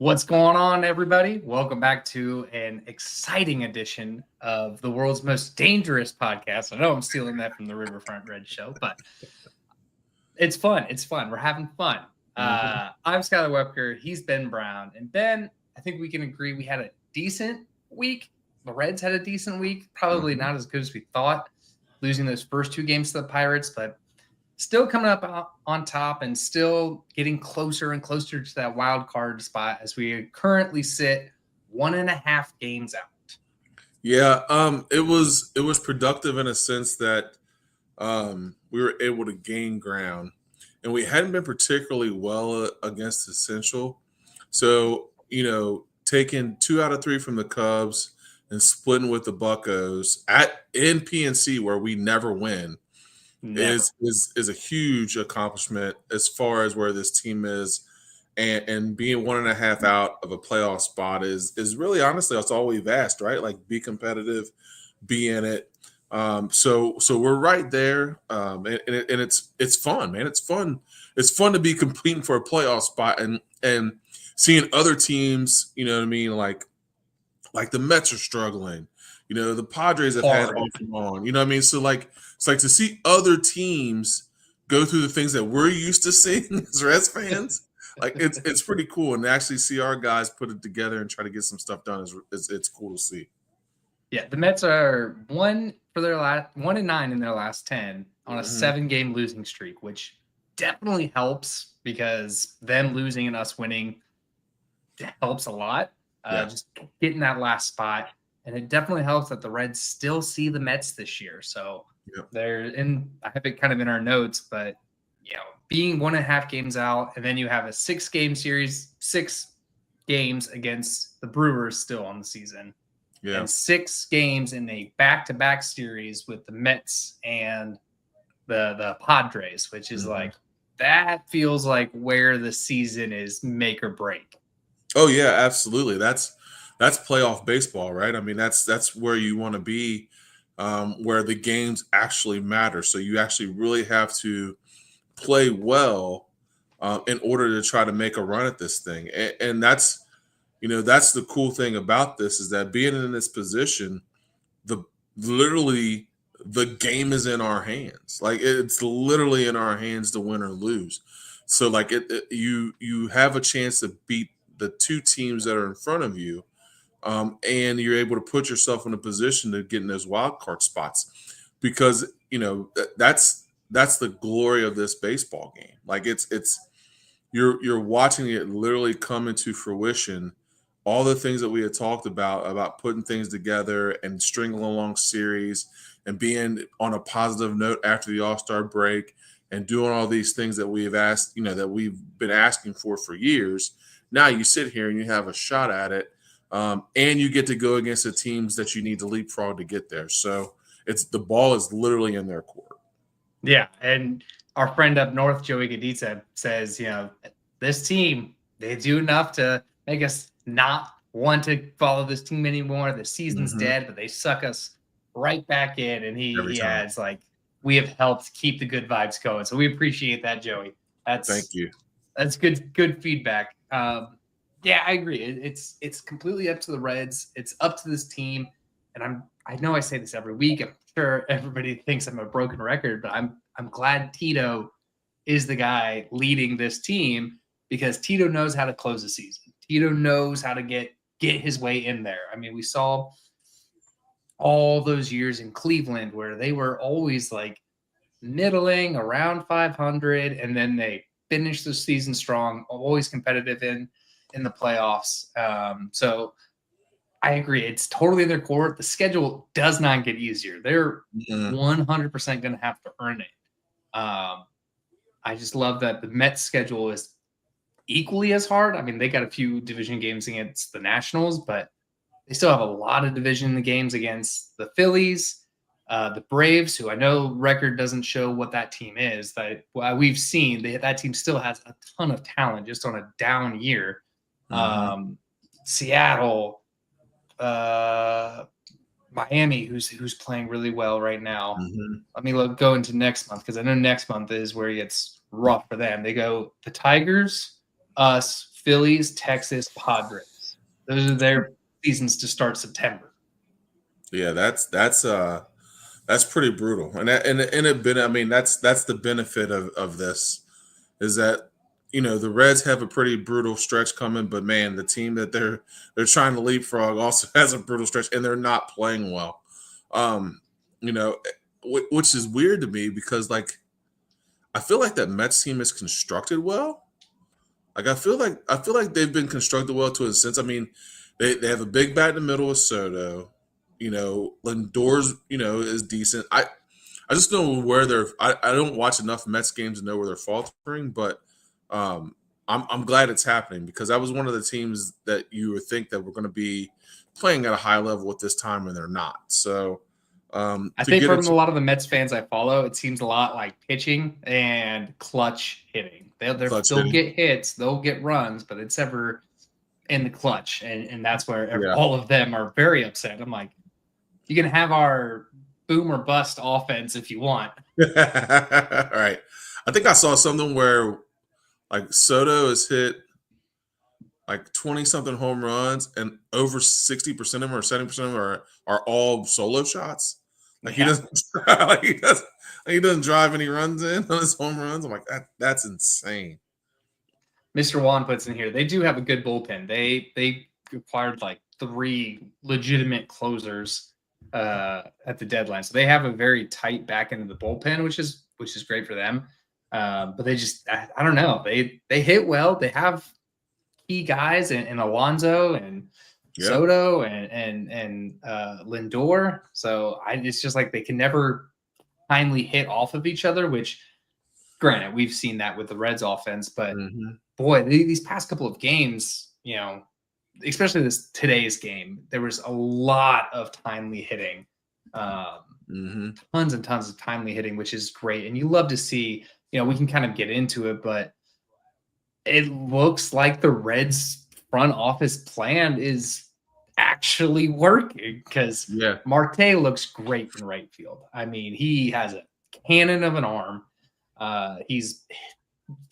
What's going on, everybody? Welcome back to an exciting edition of the world's most dangerous podcast. I know I'm stealing that from the Riverfront Red Show, but it's fun. It's fun. We're having fun. I'm Skylar Webker. He's Ben Brown. And Ben, I think we can agree we had a decent week. The Reds had a decent week. Probably not as good as we thought, losing those first two games to the Pirates, but still coming up on top and still getting closer and closer to that wild card spot as we currently sit 1.5 games out. Yeah, it was productive in a sense that we were able to gain ground, and we hadn't been particularly well against Essential. So, taking 2 out of 3 from the Cubs and splitting with the Buccos in PNC where we never win. Is a huge accomplishment as far as where this team is, and being 1.5 out of a playoff spot is really, honestly, that's all we've asked, right? Like, be competitive, be in it. So we're right there, and it's fun, man. It's fun to be competing for a playoff spot and seeing other teams, you know what I mean, like the Mets are struggling. The Padres have had off and on. You know what I mean? So, it's like to see other teams go through the things that we're used to seeing as Reds fans. Like, it's pretty cool. And to actually see our guys put it together and try to get some stuff done it's cool to see. Yeah, the Mets are 1-9 in their last 10 on a 7-game losing streak, which definitely helps because them losing and us winning helps a lot. Just getting that last spot. And it definitely helps that the Reds still see the Mets this year. So they're in, I have it kind of in our notes, but being 1.5 games out, and then you have a 6-game series, 6 games against the Brewers still on the season. Yeah. And 6 games in a back-to-back series with the Mets and the Padres, which is that feels like where the season is make or break. Oh yeah, absolutely. That's playoff baseball, right? I mean, that's where you want to be, where the games actually matter. So you actually really have to play well in order to try to make a run at this thing. And that's the cool thing about this is that being in this position, literally the game is in our hands. Like, it's literally in our hands to win or lose. So like you have a chance to beat the 2 teams that are in front of you. And you're able to put yourself in a position to get in those wild card spots, because that's the glory of this baseball game. Like, you're watching it literally come into fruition. All the things that we had talked about putting things together and stringing along series and being on a positive note after the All-Star break and doing all these things that we've asked, that we've been asking for years. Now you sit here and you have a shot at it. And you get to go against the teams that you need to leapfrog to get there. So the ball is literally in their court. Yeah, and our friend up north, Joey Gaditza, says, this team, they do enough to make us not want to follow this team anymore. The season's dead, but they suck us right back in. And he adds, we have helped keep the good vibes going. So we appreciate that, Joey. Thank you. That's good feedback. Yeah, I agree. It's completely up to the Reds. It's up to this team. And I know I say this every week. I'm sure everybody thinks I'm a broken record, but I'm glad Tito is the guy leading this team, because Tito knows how to close the season. Tito knows how to get his way in there. I mean, we saw all those years in Cleveland where they were always like middling around 500, and then they finished the season strong, always competitive in the playoffs. So I agree. It's totally in their court. The schedule does not get easier. They're 100% going to have to earn it. I just love that the Mets schedule is equally as hard. I mean, they got a few division games against the Nationals, but they still have a lot of division games against the Phillies, the Braves, who I know record doesn't show what that team is. That we've seen that team still has a ton of talent, just on a down year. Seattle, Miami, who's playing really well right now. Let me go into next month, because I know next month is where it gets rough for them. They go the Tigers, us, Phillies, Texas, Padres. Those are their seasons to start September. Yeah, that's pretty brutal, and I mean, that's the benefit of this is that the Reds have a pretty brutal stretch coming, but man, the team that they're trying to leapfrog also has a brutal stretch, and they're not playing well. You know, which is weird to me because like I feel like that Mets team is constructed well. Like I feel like they've been constructed well to a sense. I mean, they have a big bat in the middle of Soto. Lindor's is decent. I just know where they're. I don't watch enough Mets games to know where they're faltering, but I'm glad it's happening because that was one of the teams that you would think that were going to be playing at a high level at this time, and they're not. So I think from a lot of the Mets fans I follow, it seems a lot like pitching and clutch hitting. They'll get hits, they'll get runs, but it's ever in the clutch, and that's where all of them are very upset. I'm like, you can have our boom or bust offense if you want. All right. I think I saw something where like Soto has hit like 20-something home runs and over 60% of them or 70% of them are all solo shots. Like he doesn't drive any runs in on his home runs. I'm like, that's insane. Mr. Juan puts in here, they do have a good bullpen. They acquired like 3 legitimate closers at the deadline. So they have a very tight back end of the bullpen, which is great for them. But they just, I don't know. They hit well. They have key guys in Alonso and Soto and Lindor. So it's just like they can never timely hit off of each other, which granted, we've seen that with the Reds offense, but boy, these past couple of games, especially today's game, there was a lot of timely hitting, tons and tons of timely hitting, which is great. And you love to see, we can kind of get into it, but it looks like the Reds front office plan is actually working because Marte looks great in right field. I mean, he has a cannon of an arm. He's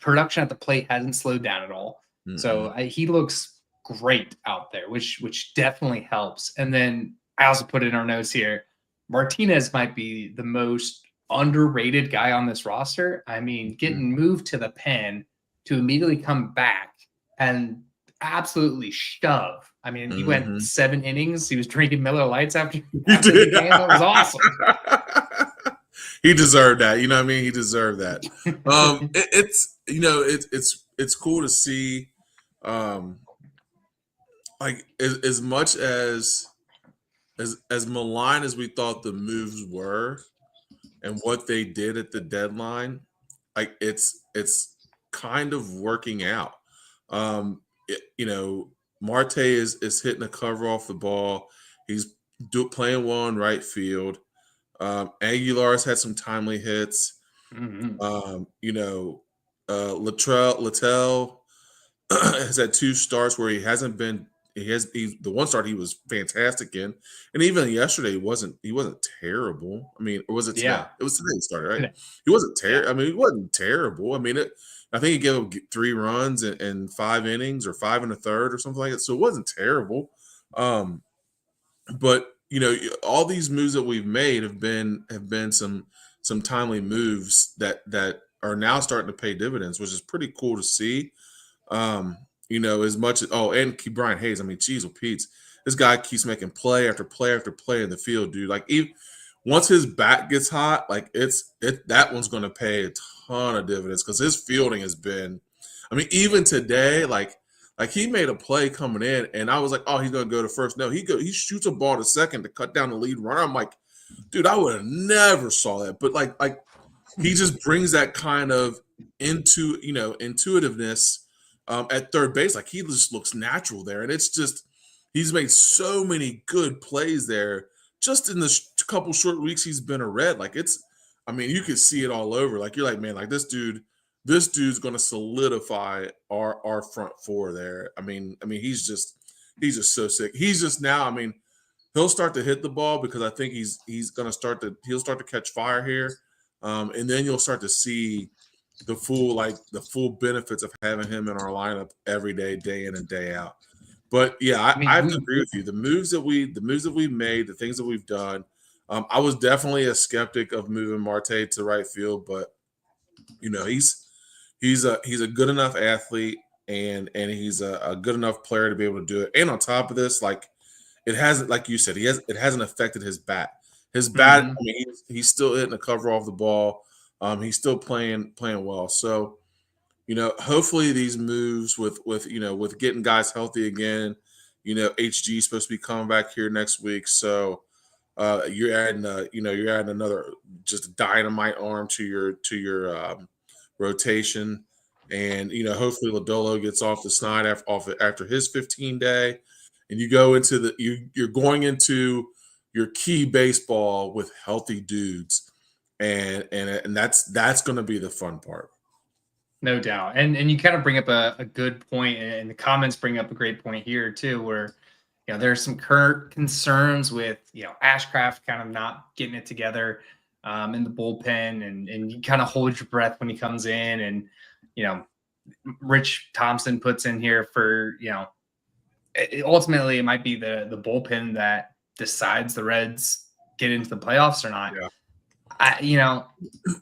production at the plate hasn't slowed down at all. So he looks great out there, which definitely helps. And then I also put in our notes here, Martinez might be the most underrated guy on this roster. I mean, getting moved to the pen to immediately come back and absolutely shove. I mean, he went 7 innings. He was drinking Miller Lights after the game. That was awesome. He deserved that. You know what I mean? He deserved that. It's cool to see. Like as much as malign as we thought the moves were, and what they did at the deadline, like it's kind of working out. Marte is hitting a cover off the ball. He's playing well in right field. Aguilar's had some timely hits. Littell has had 2 starts where he hasn't been. The one start he was fantastic in, and even yesterday he wasn't terrible. I mean, or was it today? Yeah. It was today he started, right? He wasn't terrible. I mean, he wasn't terrible. I mean, I think he gave up 3 runs in 5 innings or 5 1/3 or something like that. So it wasn't terrible. But all these moves that we've made have been some timely moves that are now starting to pay dividends, which is pretty cool to see. As much as and Brian Hayes. I mean, geez, Pete's this guy keeps making play after play after play in the field, dude. Like even once his bat gets hot, like that one's going to pay a ton of dividends because his fielding has been. I mean, even today, like he made a play coming in, and I was like, oh, he's going to go to first. No, he shoots a ball to second to cut down the lead runner. I'm like, dude, I would have never saw that, but like he just brings that kind of intuitiveness. At third base, like he just looks natural there, and it's just he's made so many good plays there just in the couple short weeks he's been a Red. Like I mean, you can see it all over. Like you're like, man, like this dude's going to solidify our front 4 there. I mean, he's just so sick. He's just now. I mean, he'll start to hit the ball because I think he'll start to catch fire here, and then you'll start to see the full benefits of having him in our lineup every day in and day out. But yeah, I have to agree with you. The moves that we've made, the things that we've done. I was definitely a skeptic of moving Marte to right field, but he's a good enough athlete and he's a good enough player to be able to do it. And on top of this, like it hasn't, like you said, it hasn't affected his bat. His bat, I mean, he's still hitting the cover off the ball. He's still playing well. So, hopefully these moves with getting guys healthy again, HG is supposed to be coming back here next week. So you're adding another just dynamite arm to your rotation. And hopefully Lodolo gets off the snide after his 15-day, and you go into you're going into your key baseball with healthy dudes, and that's going to be the fun part. No doubt. And you kind of bring up a good point, and the comments bring up a great point here too, where there's some current concerns with Ashcraft kind of not getting it together in the bullpen, and you kind of hold your breath when he comes in, and Rich Thompson puts in here for ultimately it might be the bullpen that decides the Reds get into the playoffs or not. Yeah.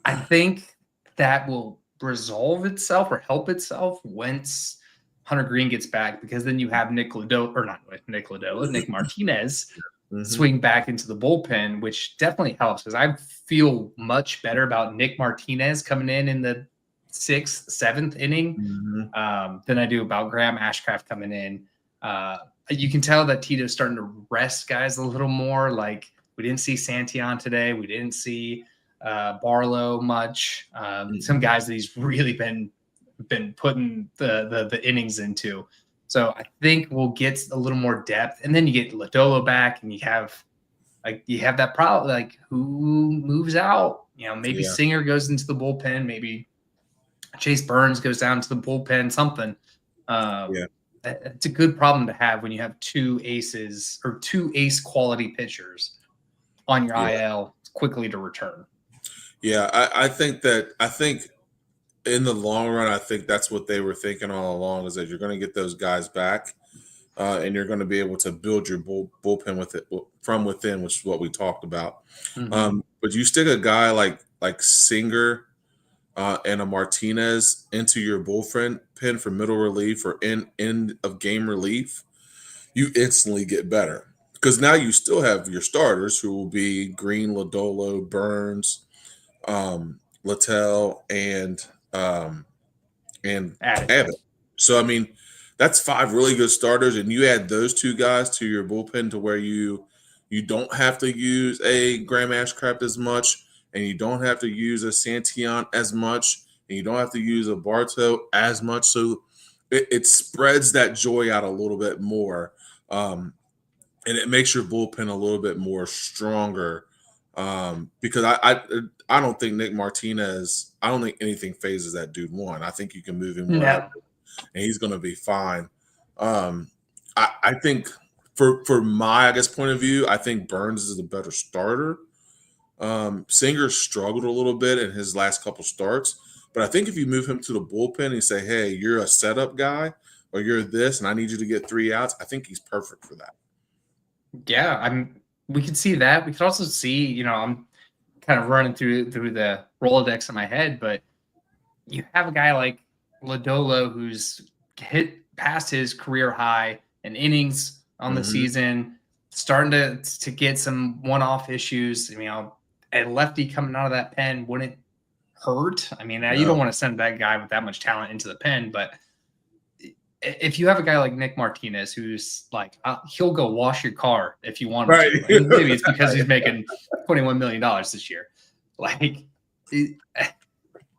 I think that will resolve itself or help itself once Hunter Green gets back, because then you have Nick Martinez swing back into the bullpen, which definitely helps, because I feel much better about Nick Martinez coming in the 6th, 7th inning than I do about Graham Ashcraft coming in. You can tell that Tito's starting to rest guys a little more. Like, we didn't see Santillan today. We didn't see Barlow much. Some guys that he's really been putting the innings into. So I think we'll get a little more depth, and then you get Lodolo back, and you have that problem, like, who moves out? Maybe Singer goes into the bullpen, maybe Chase Burns goes down to the bullpen, something. It's a good problem to have when you have two aces or two ace quality pitchers on your IL quickly to return. Yeah, I think in the long run, I think that's what they were thinking all along, is that you're going to get those guys back, and you're going to be able to build your bullpen with it from within, which is what we talked about. But you stick a guy like Singer and a Martinez into your bullpen for middle relief or end of game relief, you instantly get better, because now you still have your starters, who will be Green, Lodolo, Burns, Littell, and Abbott. So I mean, that's 5 really good starters, and you add those 2 guys to your bullpen to where you don't have to use a Graham Ashcraft as much, and you don't have to use a Santillan as much, and you don't have to use a Bartow as much. So it spreads that joy out a little bit more, and it makes your bullpen a little bit more stronger. Because I don't think Nick Martinez, I don't think anything phases that dude one. I think you can move him wherever, and he's going to be fine. I think for my point of view, I think Burns is a better starter. Singer struggled a little bit in his last couple starts, but I think if you move him to the bullpen and say, hey, you're a setup guy, or you're this, and I need you to get 3 outs, I think he's perfect for that. Yeah, we could see that. We could also see, I'm kind of running through the Rolodex in my head, but you have a guy like Lodolo who's hit past his career high in innings on the season, starting to get some one-off issues. A lefty coming out of that pen wouldn't hurt. You don't want to send that guy with that much talent into the pen, but if you have a guy like Nick Martinez, who's like, he'll go wash your car if you want him to. And maybe it's because he's making $21 million this year. Like,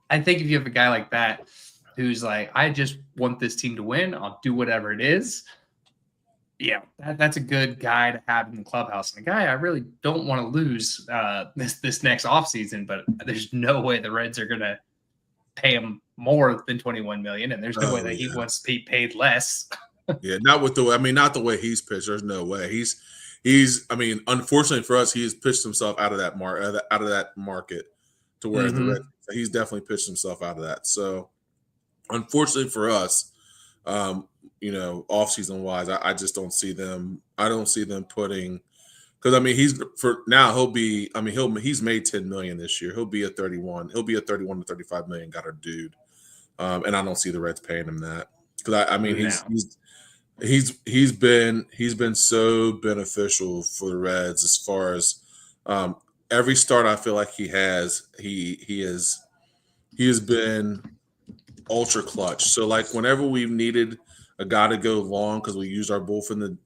I think if you have a guy like that who's like, I just want this team to win, I'll do whatever it is. Yeah, that's a good guy to have in the clubhouse. And a guy I really don't want to lose this next offseason, but there's no way the Reds are going to pay him more than $21 million, and there's no way that he wants to be paid less. Not the way he's pitched. There's no way. He's unfortunately for us, he's pitched himself out of that market to where the Reds, he's definitely pitched himself out of that. So unfortunately for us, offseason wise, I just don't see them. I don't see them putting, because I mean he's made 10 million this year. He'll be a 31 to 35 million dude. And I don't see the Reds paying him that, because he's been so beneficial for the Reds as far as every start I feel like he has been ultra clutch. So like whenever we've needed a guy to go long because we used our bullpen the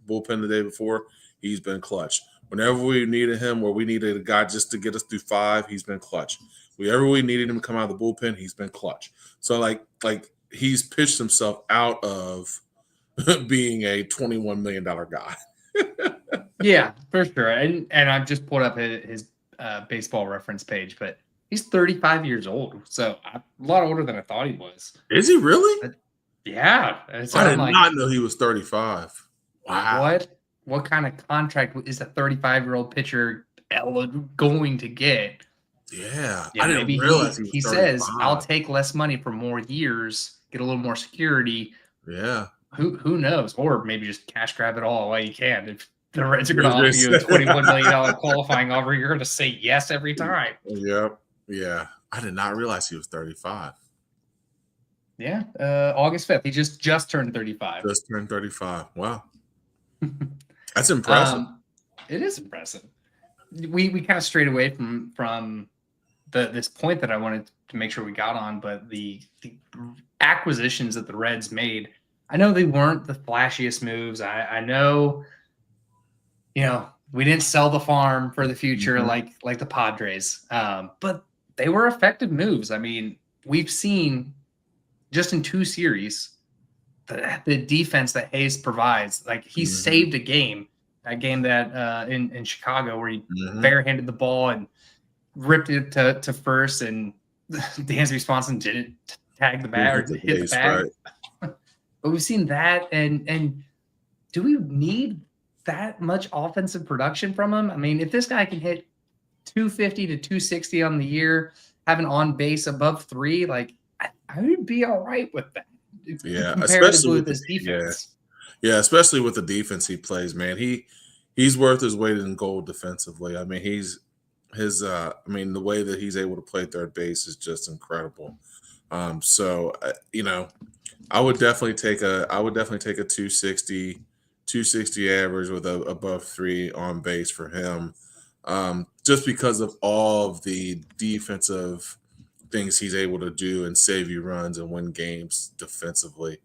day before, he's been clutch. Whenever we needed him, or we needed a guy just to get us through 5, he's been clutch. Whenever we needed him to come out of the bullpen, he's been clutch. So like he's pitched himself out of being a $21 million guy. Yeah, for sure. And I've just pulled up his baseball reference page, but he's 35 years old. So a lot older than I thought he was. Is he really? Yeah. So I did not know he was 35. Wow. What kind of contract is a 35-year-old pitcher going to get? Yeah, I didn't realize he says, I'll take less money for more years, get a little more security. Yeah. Who knows? Or maybe just cash grab it all while you can. If the Reds are going to offer you a $21 million qualifying offer, you're going to say yes every time. Yep. Yeah. I did not realize he was 35. Yeah. August 5th. He just turned 35. Just turned 35. Wow. That's impressive. It is impressive. We kind of strayed away from this point that I wanted to make sure we got on, but the acquisitions that the Reds made, I know they weren't the flashiest moves. I know, we didn't sell the farm for the future like the Padres, but they were effective moves. I mean, we've seen just in 2 series the defense that Hayes provides. Like he saved a game. That game that in Chicago where he barehanded the ball and ripped it to first, and Dansby Swanson didn't tag the bag or hit the bag. Right. But we've seen that, and do we need that much offensive production from him? I mean, if this guy can hit 250 to 260 on the year, have an on base above 3, like I would be all right with that. Yeah, especially with this defense. Yeah, especially with the defense he plays, man. He's worth his weight in gold defensively. I mean, the way that he's able to play third base is just incredible. I would definitely take a 260 average with a above 3 on base for him. Just because of all of the defensive things he's able to do and save you runs and win games defensively.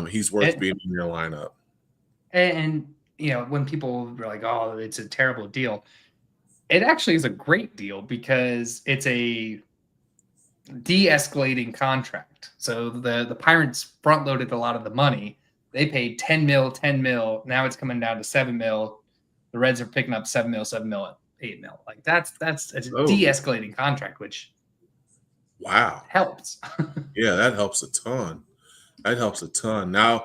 He's worth being in your lineup. And when people are like, oh, it's a terrible deal, it actually is a great deal because it's a de-escalating contract. So the Pirates front-loaded a lot of the money. They paid 10 mil. Now it's coming down to 7 mil. The Reds are picking up 7 mil, 8 mil. Like that's a de-escalating contract, which helps. Yeah, that helps a ton. Now,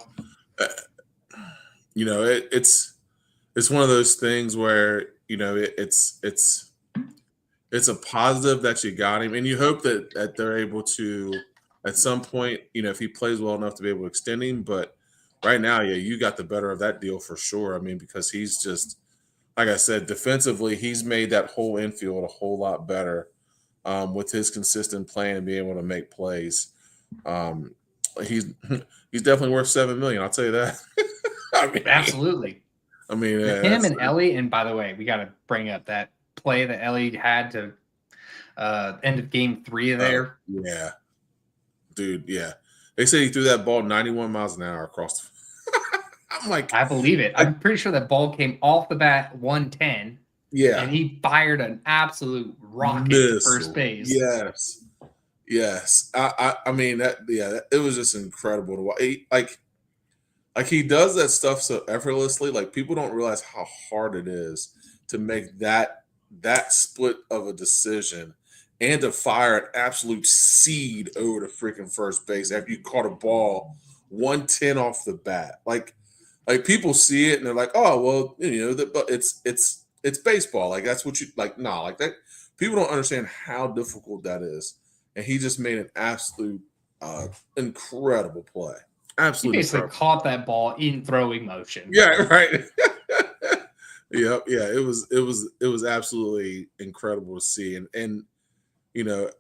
it's one of those things where it's a positive that you got him, and you hope that they're able to at some point, if he plays well enough to be able to extend him. But right now, yeah, you got the better of that deal for sure. I mean, because he's just, like I said, defensively, he's made that whole infield a whole lot better with his consistent play and being able to make plays. He's definitely worth $7 million. I'll tell you that. Absolutely. I mean, him and Ellie. And by the way, we got to bring up that play that Ellie had to end of game 3 there. Yeah, dude. Yeah, they say he threw that ball 91 miles an hour across the. I'm like, I believe it. I'm pretty sure that ball came off the bat 110. Yeah, and he fired an absolute rocket to first base. Yes. I mean that. Yeah, it was just incredible to watch. Like he does that stuff so effortlessly. Like people don't realize how hard it is to make that split of a decision and to fire an absolute seed over the freaking first base after you caught a ball 110 off the bat. Like people see it and they're like, oh well, but it's it's baseball. Like that's what you like. Nah, like that. People don't understand how difficult that is, and he just made an absolute incredible play. He Absolutely basically incredible. caught that ball in throwing motion. Yeah, right. Yep, yeah. It was absolutely incredible to see, and you know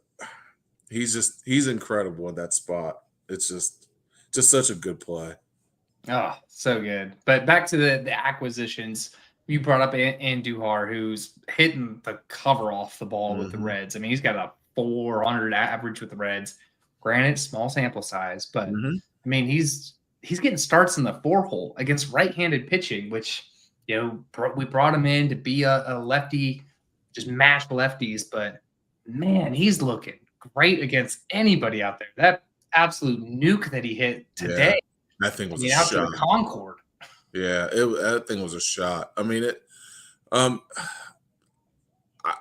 he's incredible in that spot. It's just such a good play. Oh, so good. But back to the acquisitions. You brought up Andujar, who's hitting the cover off the ball with the Hmm. Reds. I mean, he's got a 400 average with the Reds. Granted, small sample size, but Hmm. I mean, he's getting starts in the 4 hole against right-handed pitching, which we brought him in to be a lefty, just mash lefties. But man, he's looking great against anybody out there. That absolute nuke that he hit Yeah, today. that thing I was a mean, out to the shot. Concord. Yeah, that thing was a shot. I mean, it. Um,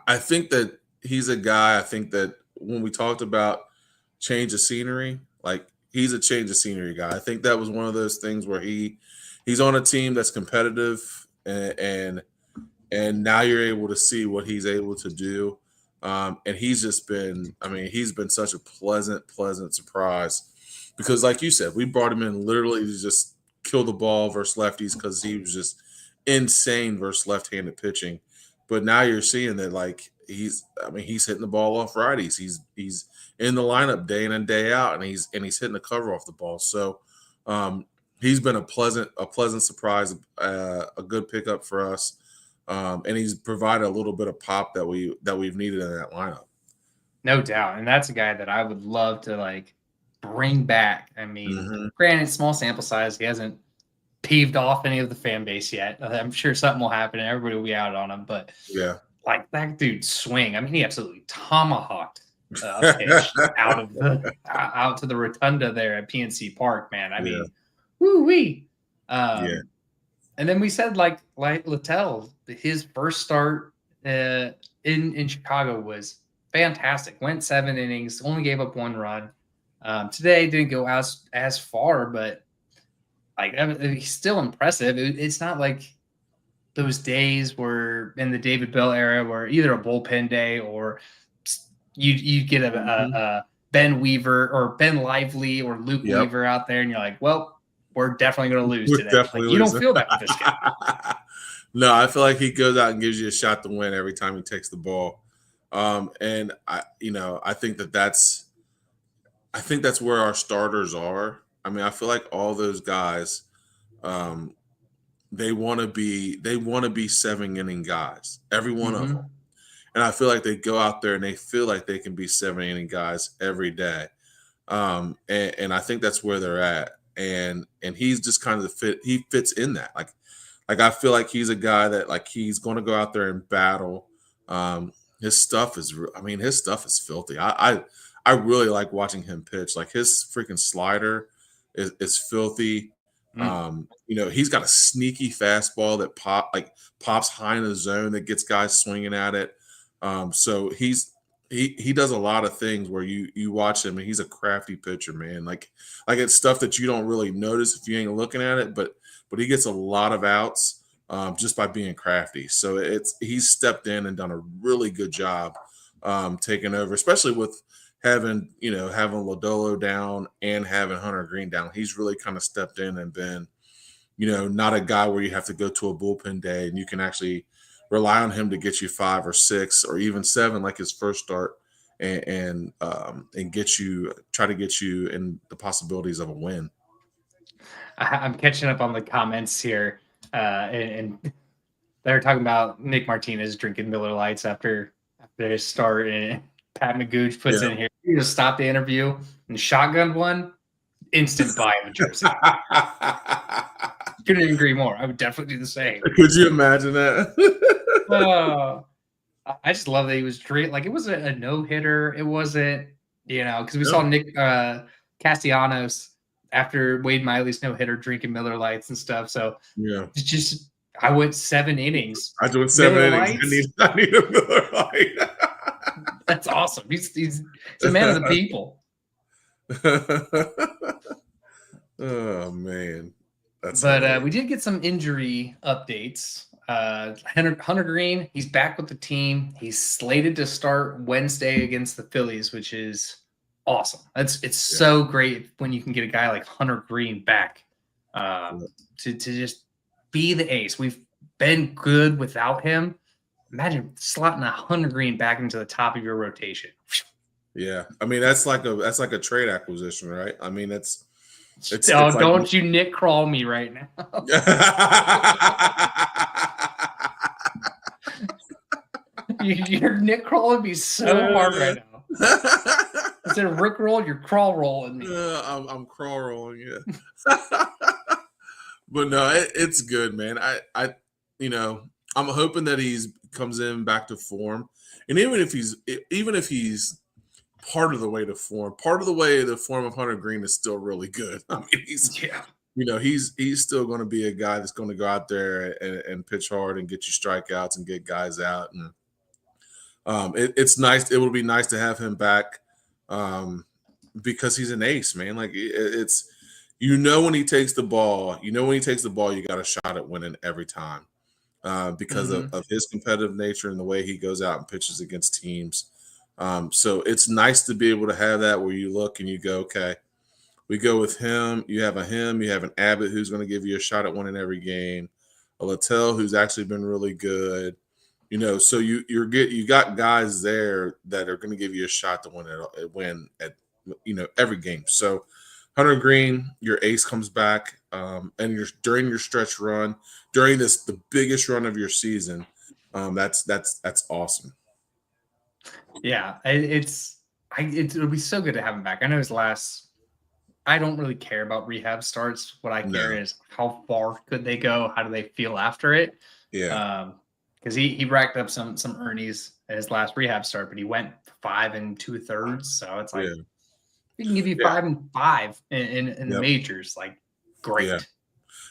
I think that he's a guy. I think that when we talked about change of scenery, like he's a change of scenery guy. I think that was one of those things where he's on a team that's competitive, and now you're able to see what he's able to do. And he's just been. I mean, he's been such a pleasant surprise because, like you said, we brought him in literally to just kill the ball versus lefties because he was just insane versus left-handed pitching. But now you're seeing that like he's hitting the ball off righties. He's in the lineup day in and day out, and he's hitting the cover off the ball. So um, he's been a pleasant surprise, a good pickup for us, and he's provided a little bit of pop that we've needed in that lineup. No doubt. And that's a guy that I would love to bring back. I mean, Hmm. granted, small sample size. He hasn't peeved off any of the fan base yet. I'm sure something will happen and everybody will be out on him. But Yeah. that dude's swing. I mean, he absolutely tomahawked a pitch out to the rotunda there at PNC Park, man. I Yeah. mean, woo wee. Yeah. And then we said like Littell, his first start in Chicago was fantastic. Went 7 innings, only gave up 1 run. Today didn't go as far, but he's still impressive. It's not like those days were in the David Bell era where either a bullpen day or you get Mhm. a Ben Weaver or Ben Lively or Luke Yep. Weaver out there, and you're like, well, we're definitely going to lose We're today. Like definitely you don't losing. feel that with this guy. No, I feel like he goes out and gives you a shot to win every time he takes the ball. And I think that's where our starters are. I mean, I feel like all those guys, um, they want to be 7 inning guys, every one of them. Mm-hmm. And I feel like they go out there and they feel like they can be 7 inning guys every day. And I think that's where they're at. And he's just kind of he fits in that. Like I feel like he's a guy that like he's going to go out there and battle. His stuff is filthy. I really like watching him pitch. Like his freaking slider is filthy. Mm. He's got a sneaky fastball that pops high in the zone that gets guys swinging at it. So he does a lot of things where you watch him and he's a crafty pitcher, man. Like it's stuff that you don't really notice if you ain't looking at it, but he gets a lot of outs just by being crafty. So he's stepped in and done a really good job taking over, especially with having Lodolo down and having Hunter Green down. He's really kind of stepped in and been, not a guy where you have to go to a bullpen day and you can actually rely on him to get you 5 or 6 or even 7 like his first start and try to get you in the possibilities of a win. I'm catching up on the comments here, and they're talking about Nick Martinez drinking Miller Lights after his start, and Pat Magooch puts in here, you just stopped the interview and shotgun one, instant buy of a jersey. Couldn't agree more. I would definitely do the same. Could you imagine that? I just love that he was drinking. Like it was a no hitter. It wasn't, because we saw Nick Castellanos after Wade Miley's no hitter drinking Miller Lights and stuff. So yeah, it's just I went 7 innings. I went 7 innings. I need a Miller Light. That's awesome. He's a man of the people. Oh man. But we did get some injury updates. Hunter Green, he's back with the team. He's slated to start Wednesday against the Phillies, which is awesome. It's so great when you can get a guy like Hunter Green back to just be the ace. We've been good without him. Imagine slotting a Hunter Green back into the top of your rotation. Yeah, I mean that's like a trade acquisition, right? I mean it's don't like, you Nick Crawl me right now. Your Nick crawling me so hard right now. Instead of Rick roll, you're crawl rolling me. I'm crawl rolling, yeah. But no, it's good, man. I I'm hoping that he's comes in back to form, and even if he's part of the way to form, the form of Hunter Green is still really good. I mean, he's still going to be a guy that's going to go out there and pitch hard and get you strikeouts and get guys out. And it's nice. It would be nice to have him back because he's an ace, man. Like it's when he takes the ball, you got a shot at winning every time because of his competitive nature and the way he goes out and pitches against teams. So it's nice to be able to have that where you look and you go, okay, we go with him. You have an Abbott who's going to give you a shot at winning every game, a Littell who's actually been really good. So you got guys there that are going to give you a shot to win at every game. So Hunter Green, your ace comes back, and during your stretch run, during the biggest run of your season, that's awesome. Yeah, it'll be so good to have him back. I know his last. I don't really care about rehab starts. What I care is how far could they go? How do they feel after it? Yeah. Because he racked up some earnings at his last rehab start, but he went 5 2/3. So it's like we can give you 5 and 5 in the majors. Like great. Yeah.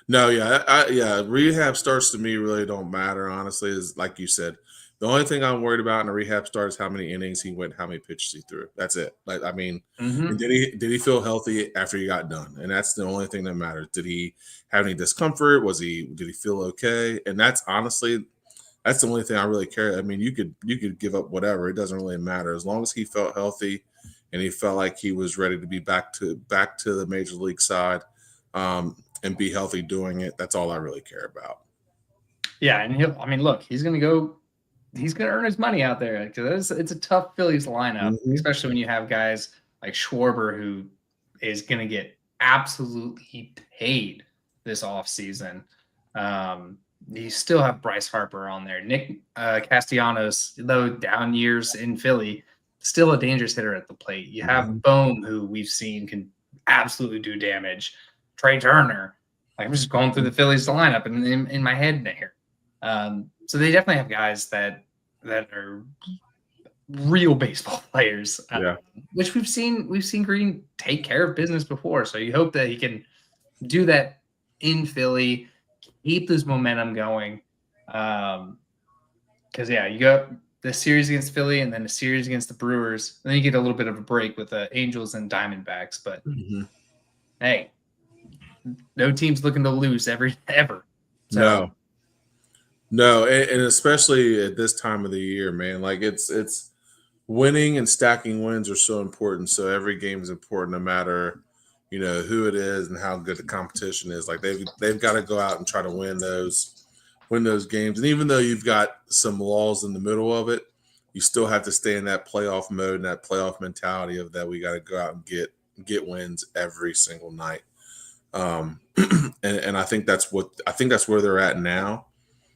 No, rehab starts to me really don't matter. Honestly, is like you said. The only thing I'm worried about in a rehab start is how many innings he went, how many pitches he threw. That's it. Like I mean, and did he feel healthy after he got done? And that's the only thing that matters. Did he have any discomfort? Did he feel okay? And that's honestly, that's the only thing I really care. I mean, you could give up whatever. It doesn't really matter as long as he felt healthy and he felt like he was ready to be back to the major league side and be healthy doing it. That's all I really care about. Yeah, and look, he's going to earn his money out there. It's a tough Phillies lineup, especially when you have guys like Schwarber, who is going to get absolutely paid this offseason. You still have Bryce Harper on there. Nick Castellanos, though down years in Philly, still a dangerous hitter at the plate. You have Bohm, who we've seen can absolutely do damage. Trey Turner. I'm just going through the Phillies lineup and in my head there. So they definitely have guys that are real baseball players, which we've seen Green take care of business before. So you hope that he can do that in Philly, keep this momentum going. Because you got the series against Philly and then a series against the Brewers. And then you get a little bit of a break with the Angels and Diamondbacks. But hey, no team's looking to lose ever. So, No, and especially at this time of the year, man. Like it's winning and stacking wins are so important. So every game is important, no matter who it is and how good the competition is. Like they've got to go out and try to win those games. And even though you've got some lulls in the middle of it, you still have to stay in that playoff mode and that playoff mentality of that we got to go out and get wins every single night. And I think that's where they're at now.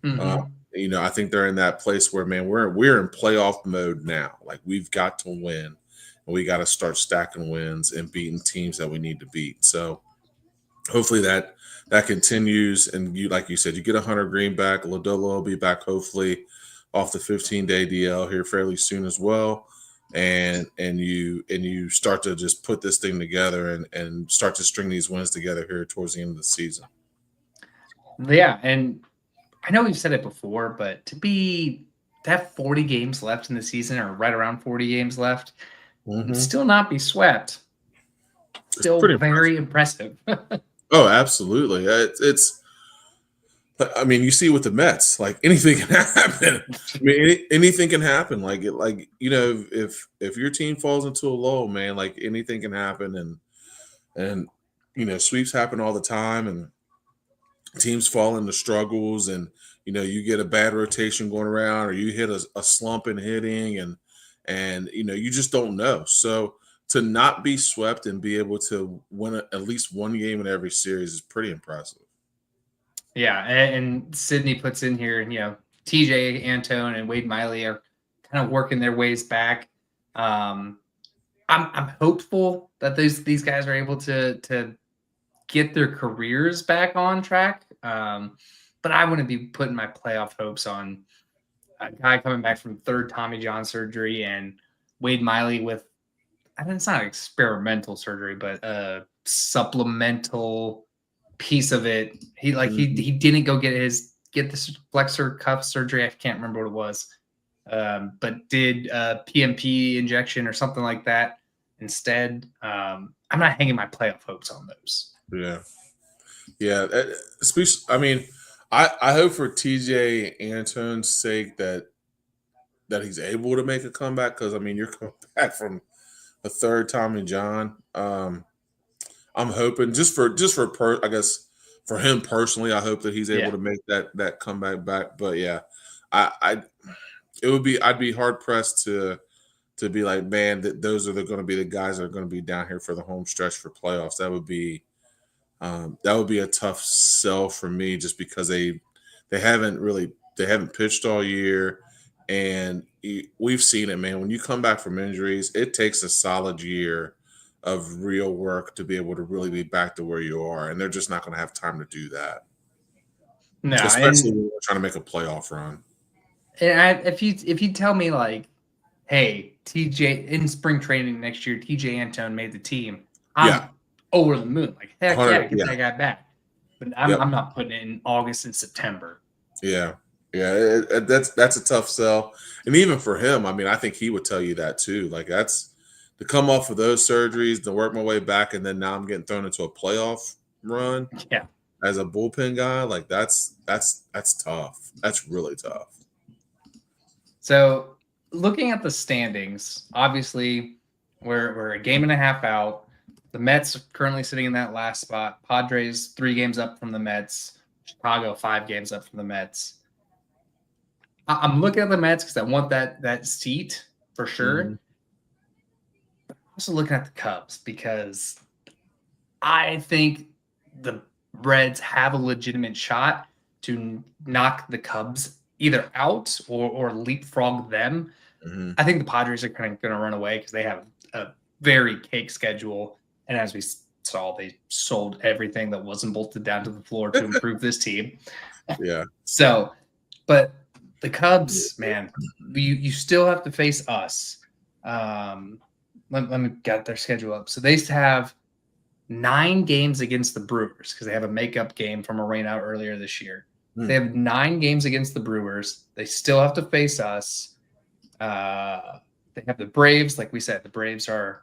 I think they're in that place where, man, we're in playoff mode now. Like we've got to win, and we got to start stacking wins and beating teams that we need to beat. So hopefully that continues. And like you said, you get a Hunter Green back. Lodolo will be back hopefully off the 15-day DL here fairly soon as well. And you start to just put this thing together and start to string these wins together here towards the end of the season. Yeah, and I know we've said it before, but to have 40 games left in the season or right around 40 games left, and still not be swept, still very impressive. Oh, absolutely. I mean, you see with the Mets, like anything can happen. I mean, anything can happen. Like if your team falls into a lull, man, like anything can happen, and sweeps happen all the time, and teams fall into struggles, and you get a bad rotation going around, or you hit a slump in hitting, and you just don't know. So to not be swept and be able to win at least one game in every series is pretty impressive. Yeah, and Sydney puts in here, TJ Antone and Wade Miley are kind of working their ways back. I'm hopeful that these guys are able to get their careers back on track. But I wouldn't be putting my playoff hopes on a guy coming back from third Tommy John surgery and Wade Miley with, I mean, it's not experimental surgery, but a supplemental piece of it. He didn't go get this flexor cuff surgery. I can't remember what it was, but did a PMP injection or something like that instead. I'm not hanging my playoff hopes on those. Yeah. I mean, I hope for TJ Antone's sake that he's able to make a comeback, because I mean, you're coming back from a third Tommy John. I'm hoping I guess for him personally, I hope that he's able to make that comeback back. But yeah, I'd be hard pressed to be like, man, that those are going to be the guys that are going to be down here for the home stretch for playoffs. That would be a tough sell for me, just because they haven't pitched all year, and we've seen it, man. When you come back from injuries, it takes a solid year of real work to be able to really be back to where you are, and they're just not going to have time to do that. No, especially when we're trying to make a playoff run. And if you tell me like, hey, TJ in spring training next year, TJ Antone made the team, I'm over the moon. Like, heck yeah, get that guy back. But I'm not putting it in August and September. Yeah. That's a tough sell, and even for him, I mean, I think he would tell you that too. Like, that's to come off of those surgeries, to work my way back, and then now I'm getting thrown into a playoff run. Yeah, as a bullpen guy, like that's tough. That's really tough. So, looking at the standings, obviously we're a game and a half out. The Mets are currently sitting in that last spot. Padres 3 games up from the Mets. Chicago 5 games up from the Mets. I'm looking at the Mets because I want that seat for sure. Mm-hmm. But I'm also looking at the Cubs because I think the Reds have a legitimate shot to knock the Cubs either out or leapfrog them. Mm-hmm. I think the Padres are kind of going to run away because they have a very cake schedule. And as we saw, they sold everything that wasn't bolted down to the floor to improve this team. Yeah. So, but the Cubs, man, you still have to face us. Let me get their schedule up. So they have 9 games against the Brewers because they have a makeup game from a rainout earlier this year. They have 9 games against the Brewers. They still have to face us. They have the Braves. Like we said, the Braves are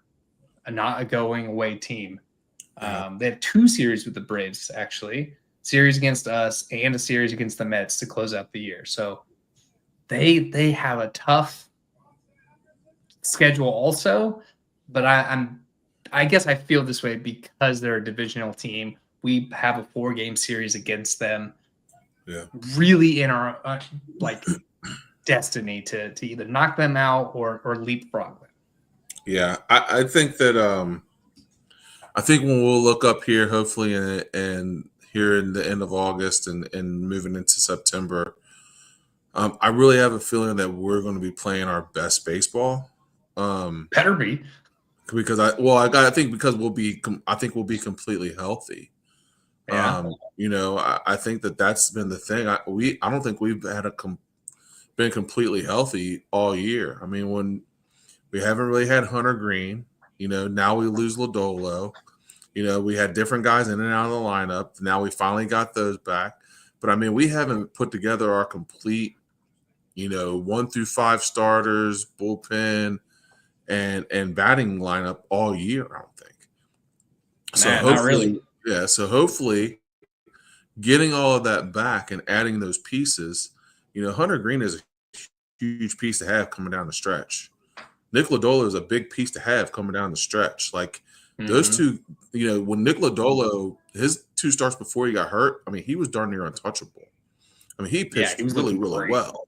not a going away team. They have 2 series with the Braves, actually. Series against us and a series against the Mets to close out the year. So they have a tough schedule also. But I guess I feel this way because they're a divisional team. We have a 4-game series against them. Yeah, really in our destiny to either knock them out or leapfrog them. Yeah, I think that I think when we'll look up here, hopefully, and here in the end of August and moving into September, I really have a feeling that we're going to be playing our best baseball. Better be, because I think we'll be completely healthy. Yeah. I think that's been the thing. I don't think we've had been completely healthy all year. I mean, when we haven't really had Hunter Green, now we lose Lodolo. We had different guys in and out of the lineup. Now we finally got those back. But I mean, we haven't put together our complete, 1 through 5 starters, bullpen, and batting lineup all year, I don't think. So hopefully, not really. Yeah, so hopefully getting all of that back and adding those pieces, Hunter Green is a huge piece to have coming down the stretch. Nick Lodolo is a big piece to have coming down the stretch. Like those two, when Nick Lodolo, his 2 starts before he got hurt, I mean, he was darn near untouchable. I mean, he pitched really, really well.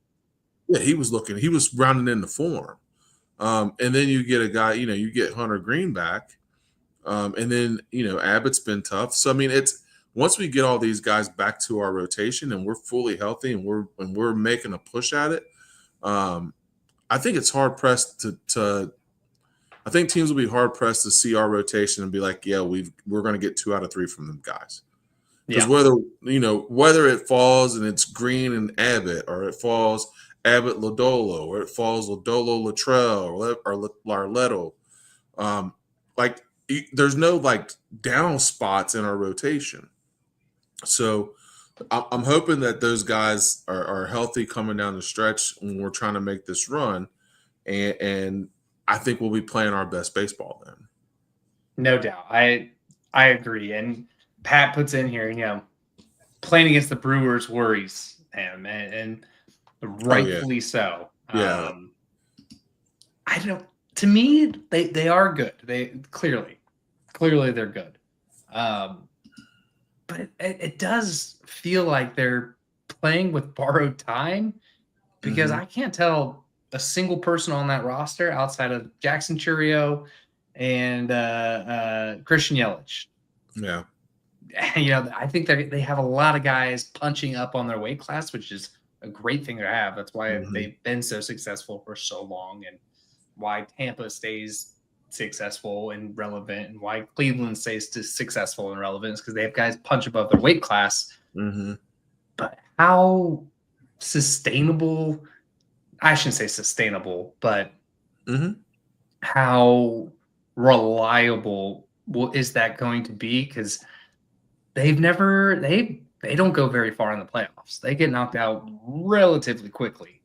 Yeah, he was rounding into form. And then you get a guy, you get Hunter Green back. And then, Abbott's been tough. So, I mean, once we get all these guys back to our rotation and we're fully healthy and we're making a push at it, I think it's hard pressed I think teams will be hard pressed to see our rotation and be like, yeah, we're going to get 2 out of 3 from them guys. Because whether it falls and it's Green and Abbott, or it falls Abbott Lodolo, or it falls Lodolo Luttrell or Larletto, there's no down spots in our rotation. So I'm hoping that those guys are healthy coming down the stretch when we're trying to make this run, and I think we'll be playing our best baseball then. No doubt. I agree. And Pat puts in here, playing against the Brewers worries him, and rightfully so. Yeah. I don't. To me, they are good. They clearly they're good. But it does feel like they're playing with borrowed time, because I can't tell a single person on that roster outside of Jackson Churio and Christian Yelich. Yeah. I think they have a lot of guys punching up on their weight class, which is a great thing to have. That's why they've been so successful for so long, and why Tampa stays successful and relevant, and why Cleveland stays successful and relevant, is because they have guys punch above their weight class. But how sustainable, I shouldn't say sustainable, but how reliable is that going to be? Because they don't go very far in the playoffs. They get knocked out relatively quickly.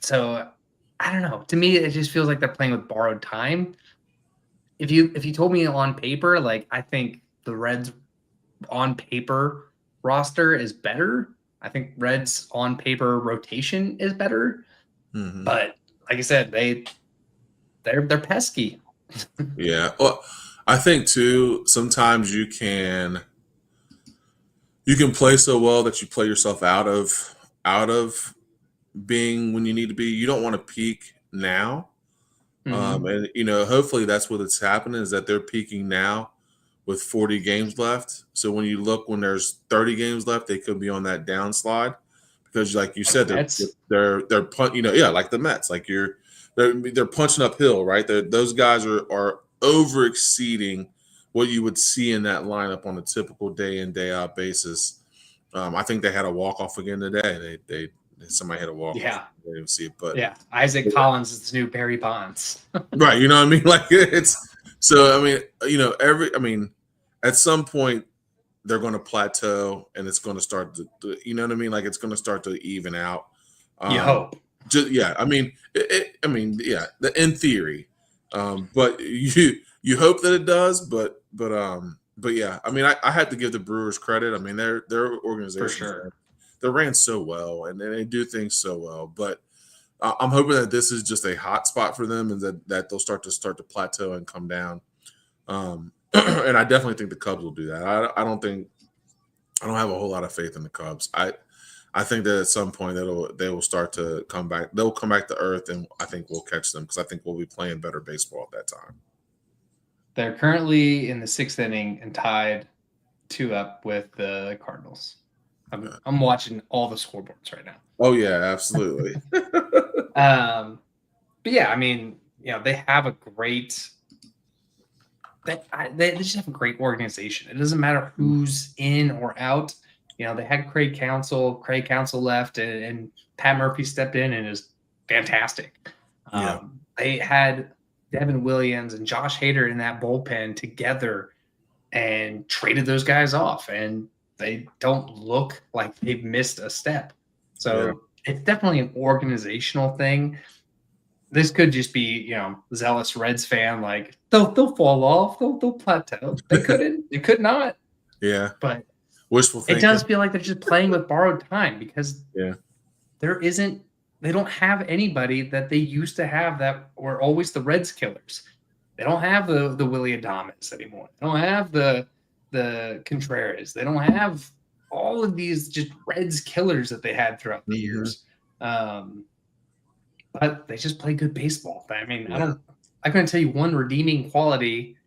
So I don't know. To me, it just feels like they're playing with borrowed time. If you told me on paper, I think the Reds on paper roster is better. I think Reds on paper rotation is better. But like I said, they're pesky. Yeah. Well, I think too, sometimes you can play so well that you play yourself out of being when you need to be. You don't want to peak now. And hopefully that's what it's happening, is that they're peaking now with 40 games left. So when you look, when there's 30 games left, they could be on that downslide, because like you said, they're like the Mets, they're punching uphill, right? Those guys are over exceeding what you would see in that lineup on a typical day in, day out basis. I think they had a walk off again today. Somebody had a walk. Yeah, they didn't see it, but Isaac Collins is the new Barry Bonds. Right, you know what I mean? It's so. I mean, at some point they're going to plateau, and it's going to start to, you know what I mean? It's going to start to even out. You hope. In theory, but you hope that it does, but yeah, I mean, I had to give the Brewers credit. I mean, their organization, for sure, they ran so well, and they do things so well. But I'm hoping that this is just a hot spot for them, and that they'll start to plateau and come down. And I definitely think the Cubs will do that. I don't have a whole lot of faith in the Cubs. I think that at some point they will start to come back. They'll come back to earth, and I think we'll catch them, because I think we'll be playing better baseball at that time. They're currently in the 6th inning and tied 2-up with the Cardinals. I'm watching all the scoreboards right now. Oh yeah, absolutely. But yeah, I mean, they have a great. They just have a great organization. It doesn't matter who's in or out. They had Craig Counsell. Craig Counsell left, and Pat Murphy stepped in and is fantastic. They had Devin Williams and Josh Hader in that bullpen together and traded those guys off, and they don't look like they've missed a step. So it's definitely an organizational thing. This could just be, zealous Reds fan, they'll fall off, they'll plateau. They couldn't, they could not. Yeah. But Wishful It thinking. does feel like they're just playing with borrowed time because Yeah. they don't have anybody that they used to have that were always the Reds killers. They don't have the Willie Adames anymore. They don't have the Contreras. They don't have all of these just Reds killers that they had throughout the years. But they just play good baseball. I mean, Yeah. I couldn't tell you one redeeming quality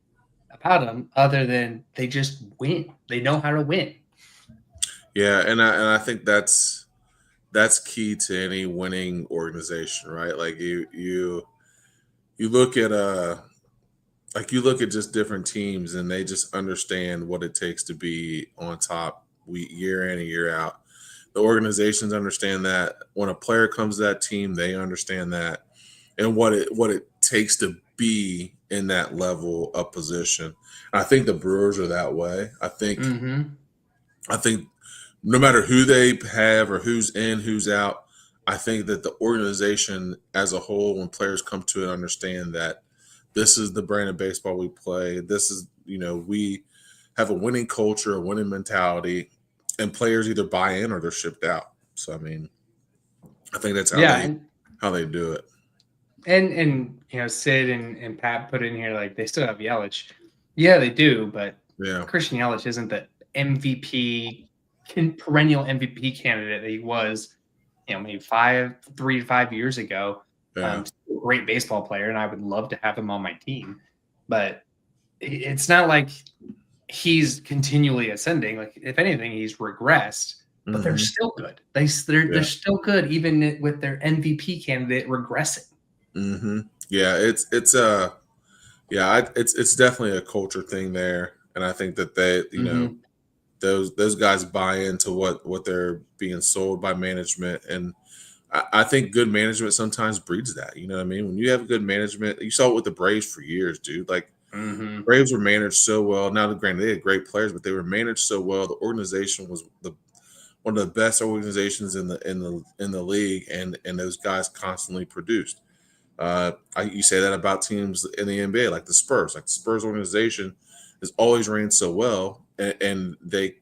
about them other than they just win. They know how to win. Yeah, and I think that's key to any winning organization, right? Like you look at you look at just different teams and they just understand what it takes to be on top year in and year out. The organizations understand that. When a player comes to that team, they understand that and what it takes to be in that level of position. And I think the Brewers are that way. I think no matter who they have or who's in, who's out, I think that the organization as a whole, when players come to it, understand that this is the brand of baseball we play. This is, we have a winning culture, a winning mentality, and players either buy in or they're shipped out. So, I mean, I think that's how they do it. And Sid and Pat put in here like they still have Yelich. Yeah, they do, but Christian Yelich isn't the perennial MVP candidate that he was, maybe 3 to 5 years ago. Great baseball player, and I would love to have him on my team. But it's not like he's continually ascending. Like, if anything, he's regressed. But they're still good. They're still good, even with their MVP candidate regressing. Yeah, it's definitely a culture thing there, and I think that they, those guys buy into what they're being sold by management, and I think good management sometimes breeds that. You know what I mean? When you have good management, you saw it with the Braves for years, dude. Like Braves were managed so well. Now, granted, they had great players, but they were managed so well. The organization was one of the best organizations in the league, and those guys constantly produced. You say that about teams in the NBA, like the Spurs. Like the Spurs organization has always ran so well, and they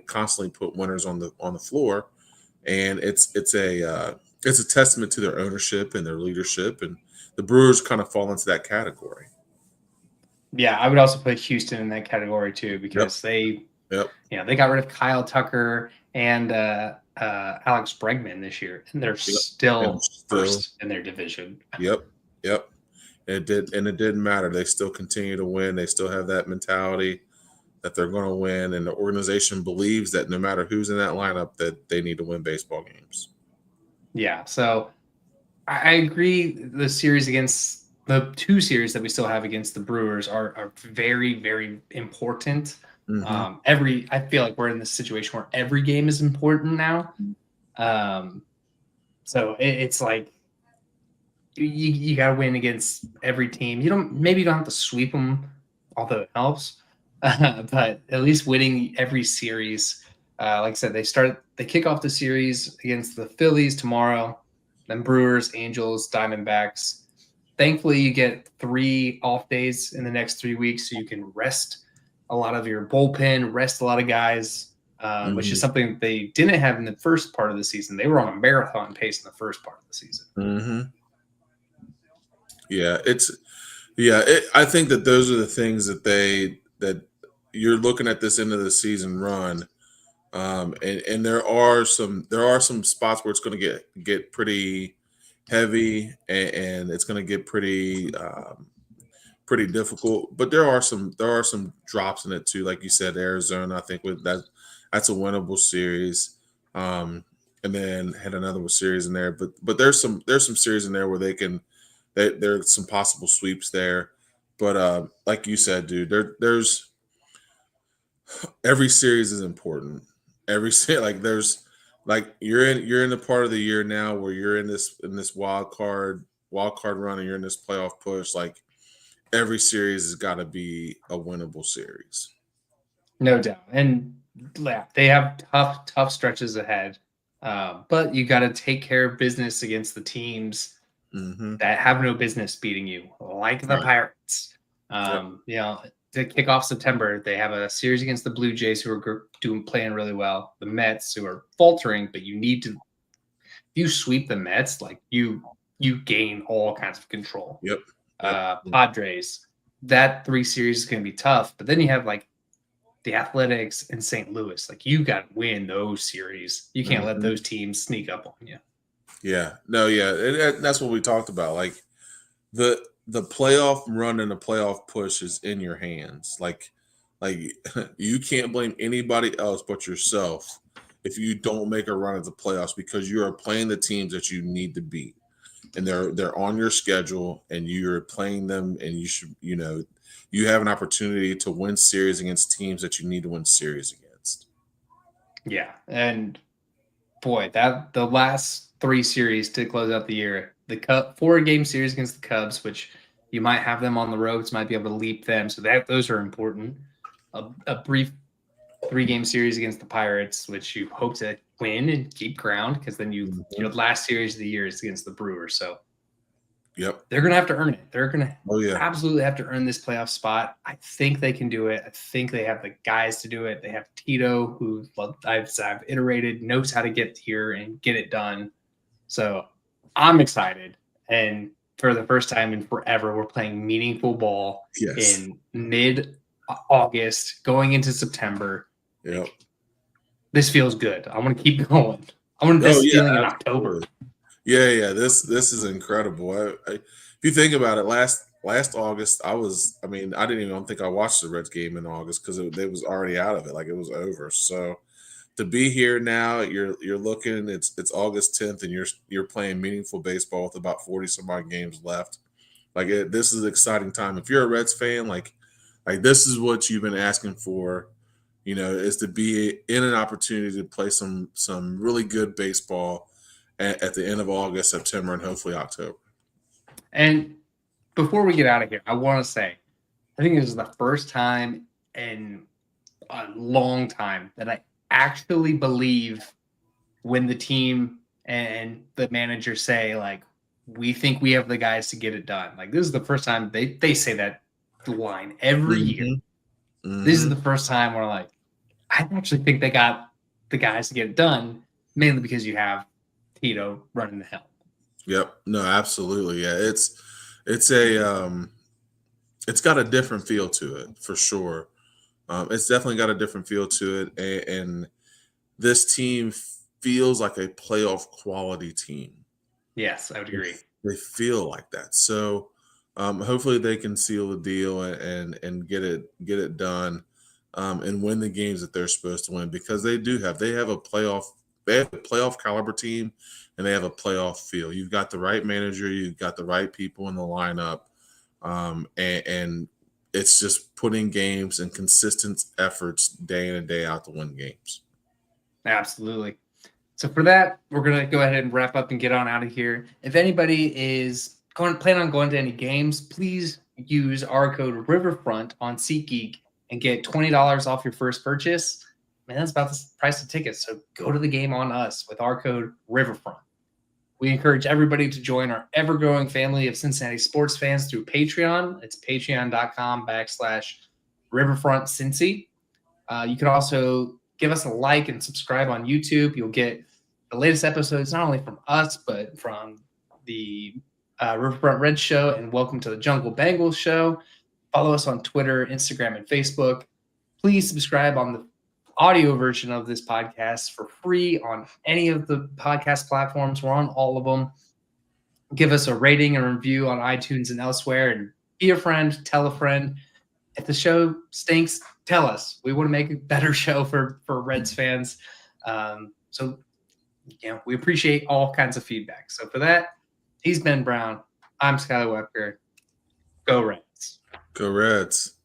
constantly put winners on the floor, and it's a testament to their ownership and their leadership, and the Brewers kind of fall into that category. Yeah, I would also put Houston in that category too, because they got rid of Kyle Tucker and Alex Bregman this year, and they're still first in their division. Yep. It didn't matter. They still continue to win. They still have that mentality that they're going to win, and the organization believes that no matter who's in that lineup, that they need to win baseball games. Yeah, so I agree. The two series that we still have against the Brewers are very, very important. I feel like we're in this situation where every game is important now. So it's like you got to win against every team. You don't have to sweep them, although it helps. But at least winning every series. Like I said, they kick off the series against the Phillies tomorrow, then Brewers, Angels, Diamondbacks. Thankfully, you get 3 off days in the next 3 weeks, so you can rest a lot of your bullpen, rest a lot of guys, which is something that they didn't have in the first part of the season. They were on a marathon pace in the first part of the season. Yeah, I think that those are the things that you're looking at this end of the season run, and there are some spots where it's going to get pretty heavy, and it's going to get pretty difficult. But there are some drops in it too, like you said, Arizona. I think that's a winnable series, and then had another series in there. But there's some series in there where there's some possible sweeps there. But like you said, dude, there's every series is important. Every you're in the part of the year now where you're in this wild card run, and you're in this playoff push. Like every series has got to be a winnable series. No doubt, and they have tough stretches ahead. But you got to take care of business against the teams that have no business beating you, like the Pirates. to kick off September, they have a series against the Blue Jays, who are playing really well. The Mets, who are faltering, but you need to. If you sweep the Mets, like you gain all kinds of control. Yep. Padres, that 3 series is going to be tough. But then you have like the Athletics and St. Louis. Like you got to win those series. You can't let those teams sneak up on you. Yeah. No. Yeah. That's what we talked about. Like the playoff run and the playoff push is in your hands. Like you can't blame anybody else but yourself if you don't make a run at the playoffs, because you are playing the teams that you need to beat, and they're on your schedule, and you're playing them, and you should, you have an opportunity to win series against teams that you need to win series against. Yeah, and boy, that the last 3 series to close out the year, the 4-game series against the Cubs, which you might have them on the roads, might be able to leap them, so those are important. A brief 3-game series against the Pirates, which you hope to win and keep ground, because then your last series of the year is against the Brewers. So yep, they're going to have to earn it. They're going to absolutely have to earn this playoff spot. I think they can do it. I think they have the guys to do it. They have Tito, who I've iterated, knows how to get here and get it done. So I'm excited. And for the first time in forever, we're playing meaningful ball in mid-August, going into September. Yep. This feels good. I want to keep going. I want this feeling in October. Yeah. This is incredible. If you think about it, last August, I didn't even think I watched the Reds game in August, because it was already out of it. Like, it was over. So to be here now, you're looking. It's August 10th, and you're playing meaningful baseball with about 40 some odd games left. Like, this is an exciting time. If you're a Reds fan, like this is what you've been asking for. Is to be in an opportunity to play some really good baseball at the end of August, September, and hopefully October. And before we get out of here, I want to say, I think this is the first time in a long time that I actually believe when the team and the manager say, like, we think we have the guys to get it done. Like, this is the first time they say that line every year. Mm-hmm. This is the first time where, like, I actually think they got the guys to get it done, mainly because you have Tito running the helm. Yep. No, absolutely. Yeah. It's got a different feel to it, for sure. It's definitely got a different feel to it. And this team feels like a playoff quality team. Yes, I would agree. They feel like that. So hopefully they can seal the deal and get it done. And win the games that they're supposed to win, because they have a playoff caliber team, and they have a playoff feel. You've got the right manager, you've got the right people in the lineup, and it's just putting games and consistent efforts day in and day out to win games. Absolutely. So for that, we're going to go ahead and wrap up and get on out of here. If anybody is planning on going to any games, please use our code Riverfront on SeatGeek and get $20 off your first purchase. Man, that's about the price of tickets. So go to the game on us with our code Riverfront. We encourage everybody to join our ever-growing family of Cincinnati sports fans through Patreon. It's patreon.com/RiverfrontCincy. You can also give us a like and subscribe on YouTube. You'll get the latest episodes, not only from us, but from the Riverfront Reds show and Welcome to the Jungle Bengals show. Follow us on Twitter, Instagram, and Facebook. Please subscribe on the audio version of this podcast for free on any of the podcast platforms. We're on all of them. Give us a rating and review on iTunes and elsewhere, and be a friend, tell a friend. If the show stinks, tell us. We want to make a better show for Reds fans. We appreciate all kinds of feedback. So for that, he's Ben Brown. I'm Skylar Webker. Go Reds. Go Reds.